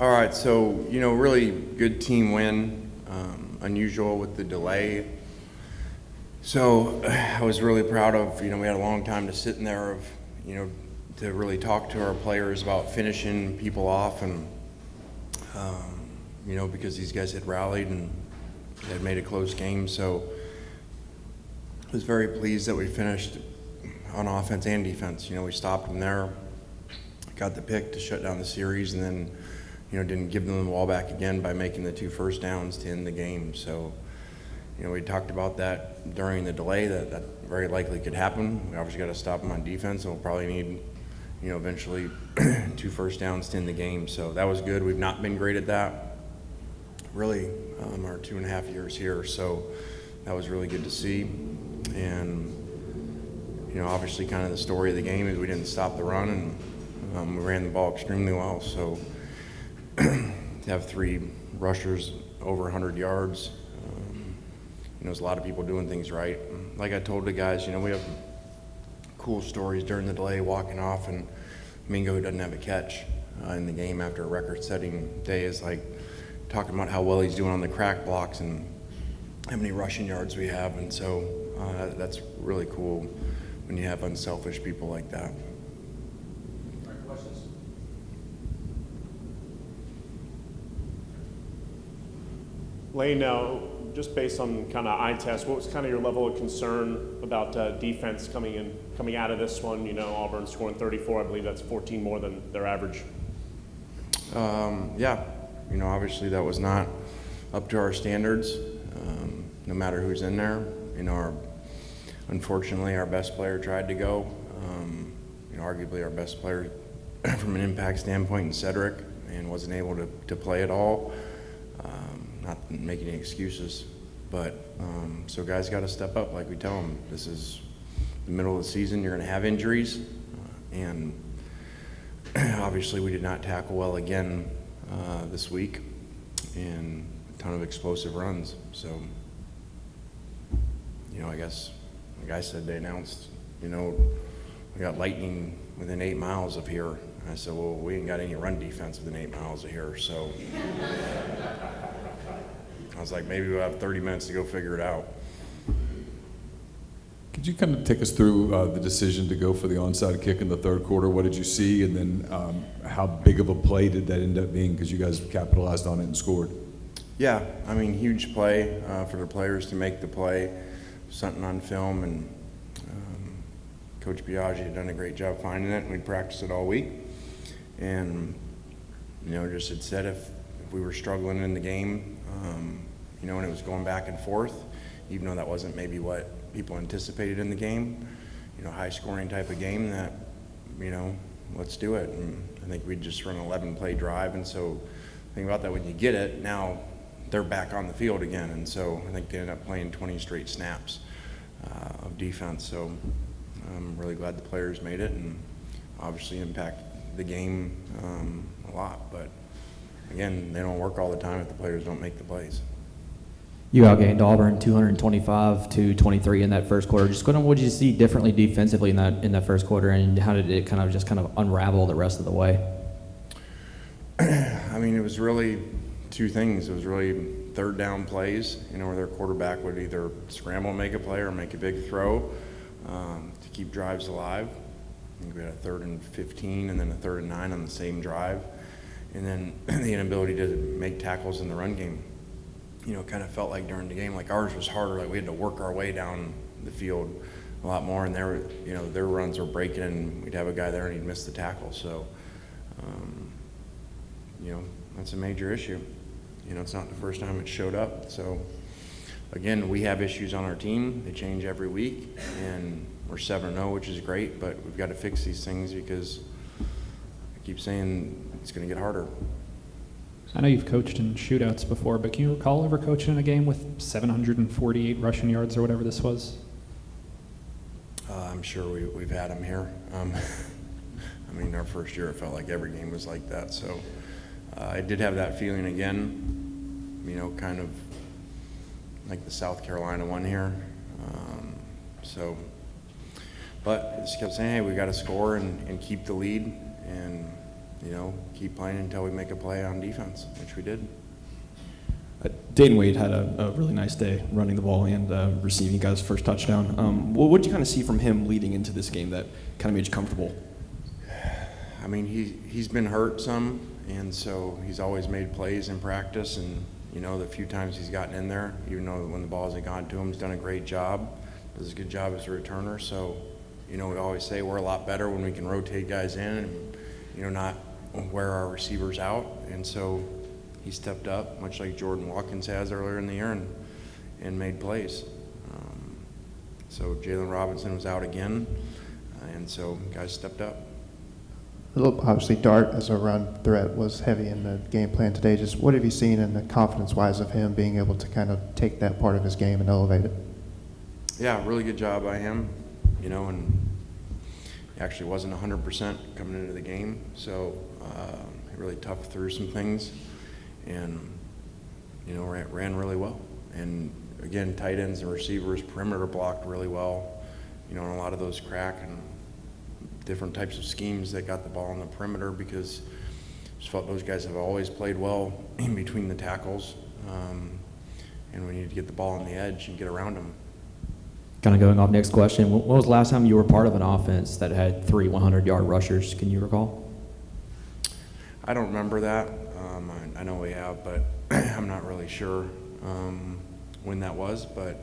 All right, so, really good team win, unusual with the delay. So I was really proud of, we had a long time to sit in there of, to really talk to our players about finishing people off and, because these guys had rallied and had made a close game. So I was very pleased that we finished on offense and defense. We stopped them there, got the pick to shut down the series, and then, didn't give them the ball back again by making the 2 first downs to end the game. So, we talked about that during the delay, that very likely could happen. We obviously got to stop them on defense, and we'll probably need, eventually 2 first downs to end the game. So that was good. We've not been great at that, really, our 2.5 years here. So that was really good to see. And, obviously kind of the story of the game is we didn't stop the run, and we ran the ball extremely well. So to have 3 rushers over 100 yards, there's a lot of people doing things right. Like I told the guys, we have cool stories during the delay walking off, and Mingo, who doesn't have a catch in the game after a record-setting day, is like talking about how well he's doing on the crack blocks and how many rushing yards we have. And so that's really cool when you have unselfish people like that. Lane, now, just based on kind of eye test, what was kind of your level of concern about defense coming out of this one? Auburn scoring 34, I believe that's 14 more than their average. Yeah, obviously that was not up to our standards, no matter who's in there. Unfortunately, our best player tried to go. Arguably our best player from an impact standpoint in Cedric, and wasn't able to play at all. Not making any excuses, but so guys got to step up like we tell them. This is the middle of the season. You're going to have injuries, and obviously we did not tackle well again this week, and a ton of explosive runs. So, I guess, like I said, they announced, we got lightning within 8 miles of here. And I said, well, we ain't got any run defense within 8 miles of here, so. I was like, maybe we'll have 30 minutes to go figure it out. Could you kind of take us through the decision to go for the onside kick in the third quarter? What did you see, and then how big of a play did that end up being, because you guys capitalized on it and scored? Yeah, huge play for the players to make the play. Something on film, and Coach Biaggi had done a great job finding it, and we'd practiced it all week. And, just had said if we were struggling in the game, and it was going back and forth, even though that wasn't maybe what people anticipated in the game, high scoring type of game, that, let's do it. And I think we'd just run an 11-play drive. And so think about that, when you get it, now they're back on the field again. And so I think they ended up playing 20 straight snaps of defense. So I'm really glad the players made it, and obviously impact the game a lot. But again, they don't work all the time if the players don't make the plays. You outgained Auburn 225-23 in that first quarter. Just what did you see differently defensively in that first quarter, and how did it kind of unravel the rest of the way? It was really 2 things. It was really third down plays, where their quarterback would either scramble and make a play or make a big throw to keep drives alive. I think we had a 3rd and 15 and then a 3rd and 9 on the same drive. And then the inability to make tackles in the run game. Kind of felt like during the game, like ours was harder. Like we had to work our way down the field a lot more, and their runs were breaking, and we'd have a guy there and he'd miss the tackle. So, that's a major issue. It's not the first time it showed up. So, again, we have issues on our team. They change every week, and we're 7-0, which is great, but we've got to fix these things, because I keep saying it's going to get harder. I know you've coached in shootouts before, but can you recall ever coaching in a game with 748 rushing yards or whatever this was? I'm sure we've had them here. Our first year, it felt like every game was like that. So I did have that feeling again, kind of like the South Carolina one here. But I just kept saying, hey, we got to score and keep the lead. And keep playing until we make a play on defense, which we did. Dayton Wade had a really nice day running the ball and receiving you guys' first touchdown. What did you kind of see from him leading into this game that kind of made you comfortable? I mean, he's been hurt some, and so he's always made plays in practice, and the few times he's gotten in there, even though when the ball hasn't gone to him, he's done a great job, does a good job as a returner. So, we always say we're a lot better when we can rotate guys in and, not wear our receivers out. And so he stepped up, much like Jordan Watkins has earlier in the year, and made plays. So Jalen Robinson was out again, and so guys stepped up. Obviously, Dart as a run threat was heavy in the game plan today. Just what have you seen in the confidence-wise of him being able to kind of take that part of his game and elevate it? Yeah, really good job by him, and he actually wasn't 100% coming into the game, so he really toughed through some things and, ran really well. And again, tight ends and receivers, perimeter blocked really well, in a lot of those crack and different types of schemes that got the ball on the perimeter, because I just felt those guys have always played well in between the tackles, and we need to get the ball on the edge and get around them. Kind of going off next question, when was the last time you were part of an offense that had 3 100-yard rushers? Can you recall? I don't remember that. I know we have, but I'm not really sure when that was. But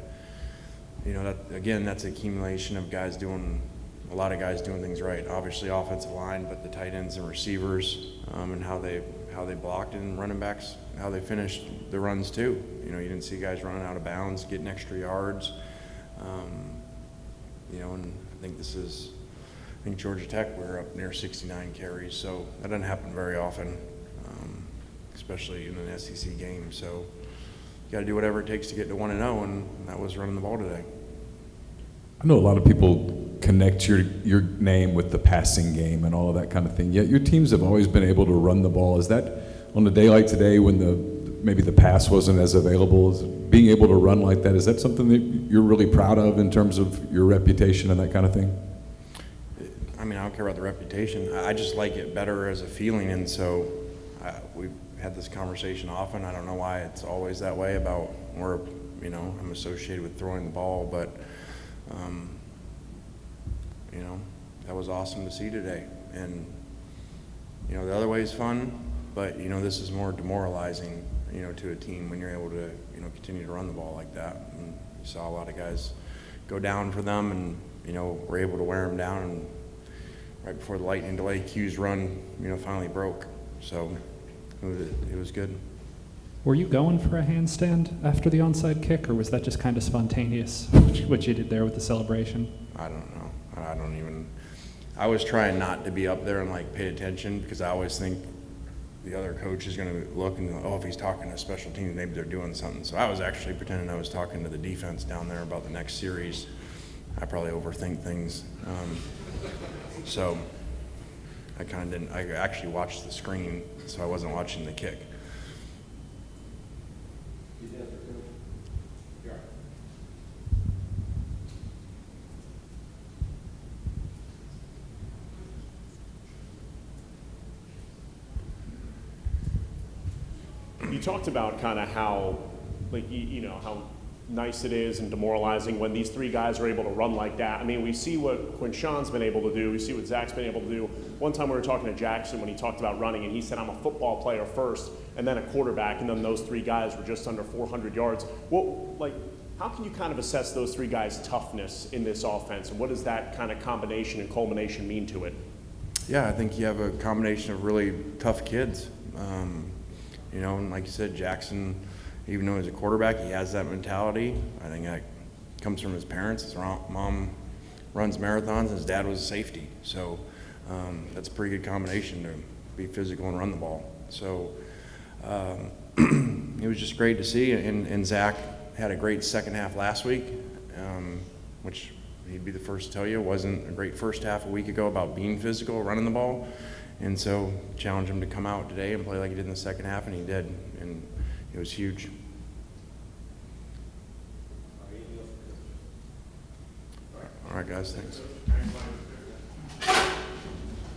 that's an accumulation of guys doing a lot of guys doing things right. Obviously, offensive line, but the tight ends and receivers, and how they blocked, and running backs, how they finished the runs too. You didn't see guys running out of bounds, getting extra yards. And I think Georgia Tech, we're up near 69 carries, so that doesn't happen very often, especially in an SEC game. So you got to do whatever it takes to get to 1-0, and that was running the ball today. I know a lot of people connect your name with the passing game and all of that kind of thing, yet your teams have always been able to run the ball. Is that on a day like today when maybe the pass wasn't as available, being able to run like that, is that something that you're really proud of in terms of your reputation and that kind of thing? I mean, I don't care about the reputation. I just like it better as a feeling, and so we've had this conversation often. I don't know why it's always that way about where, I'm associated with throwing the ball, but, that was awesome to see today. And, the other way is fun, but, this is more demoralizing, to a team when you're able to, continue to run the ball like that. And you saw a lot of guys go down for them, and, we're able to wear them down, and right before the lightning delay, Q's run, finally broke. So it was good. Were you going for a handstand after the onside kick, or was that just kind of spontaneous, what you did there with the celebration? I don't know. I was trying not to be up there and pay attention, because I always think the other coach is going to look and if he's talking to special teams, maybe they're doing something. So I was actually pretending I was talking to the defense down there about the next series. I probably overthink things. So I kind of didn't. I actually watched the screen, so I wasn't watching the kick. You talked about kind of how, how nice it is and demoralizing when these three guys are able to run like that. I mean, we see what Quinshawn's been able to do. We see what Zach's been able to do. One time we were talking to Jackson when he talked about running, and he said, I'm a football player first, and then a quarterback, and then those three guys were just under 400 yards. How can you kind of assess those three guys' toughness in this offense, and what does that kind of combination and culmination mean to it? Yeah, I think you have a combination of really tough kids. And like you said, Jackson, even though he's a quarterback, he has that mentality. I think that comes from his parents. His mom runs marathons, and his dad was a safety. So that's a pretty good combination to be physical and run the ball. So it was just great to see. And Zach had a great second half last week, which he'd be the first to tell you wasn't a great first half a week ago about being physical, running the ball. And so challenged him to come out today and play like he did in the second half, and he did. And it was huge. All right, guys, thanks.